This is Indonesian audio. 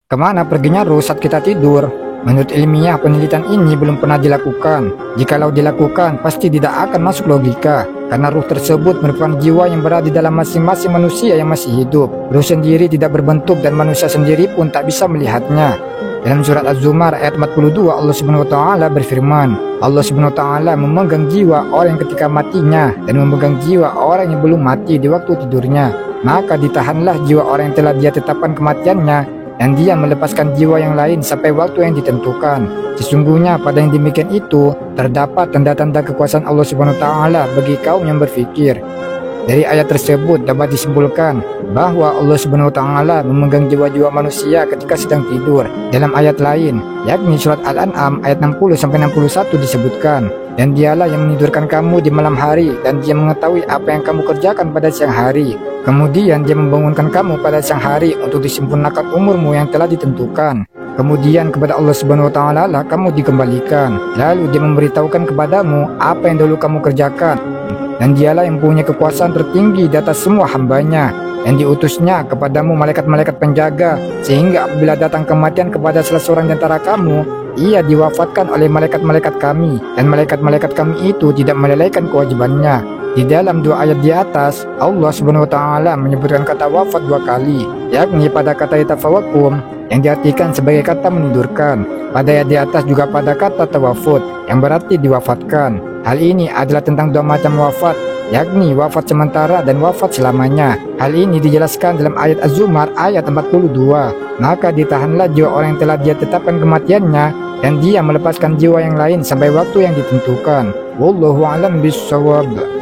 Kemana perginya ruh saat kita tidur? Menurut ilmiah, penelitian ini belum pernah dilakukan. Jikalau dilakukan, pasti tidak akan masuk logika, karena ruh tersebut merupakan jiwa yang berada di dalam masing-masing manusia yang masih hidup. Ruh sendiri tidak berbentuk dan manusia sendiri pun tak bisa melihatnya. Dalam surat Az-Zumar ayat 42, Allah Subhanahu wa taala berfirman, Allah Subhanahu wa taala memegang jiwa orang yang ketika matinya dan memegang jiwa orang yang belum mati di waktu tidurnya. Maka ditahanlah jiwa orang yang telah dia tetapkan kematiannya, dan dia melepaskan jiwa yang lain sampai waktu yang ditentukan. Sesungguhnya pada yang demikian itu terdapat tanda-tanda kekuasaan Allah Subhanahu wa taala bagi kaum yang berfikir. Dari ayat tersebut dapat disimpulkan bahwa Allah Subhanahu wa taala memegang jiwa-jiwa manusia ketika sedang tidur. Dalam ayat lain, yakni surat Al-An'am ayat 60 sampai 61 disebutkan, dan dialah yang menidurkan kamu di malam hari dan dia mengetahui apa yang kamu kerjakan pada siang hari. Kemudian dia membangunkan kamu pada siang hari untuk disempurnakan umurmu yang telah ditentukan. Kemudian kepada Allah Subhanahu wa taala lah kamu dikembalikan. Lalu dia memberitahukan kepadamu apa yang dulu kamu kerjakan. Dan dialah yang punya kekuasaan tertinggi di atas semua hambanya, dan diutusnya kepadamu malaikat-malaikat penjaga, sehingga apabila datang kematian kepada salah seorang di antara kamu, ia diwafatkan oleh malaikat-malaikat kami, dan malaikat-malaikat kami itu tidak melalaikan kewajibannya. Di dalam dua ayat di atas, Allah Subhanahu wa taala menyebutkan kata wafat dua kali, yakni pada kata yatafawakum yang diartikan sebagai kata menidurkan. Pada ayat di atas juga pada kata tawafut yang berarti diwafatkan. Hal ini adalah tentang dua macam wafat, yakni wafat sementara dan wafat selamanya. Hal ini dijelaskan dalam ayat Az-Zumar ayat 42. Maka ditahanlah jiwa orang yang telah dia tetapkan kematiannya, dan dia melepaskan jiwa yang lain sampai waktu yang ditentukan. Wallahu a'lam bishawab.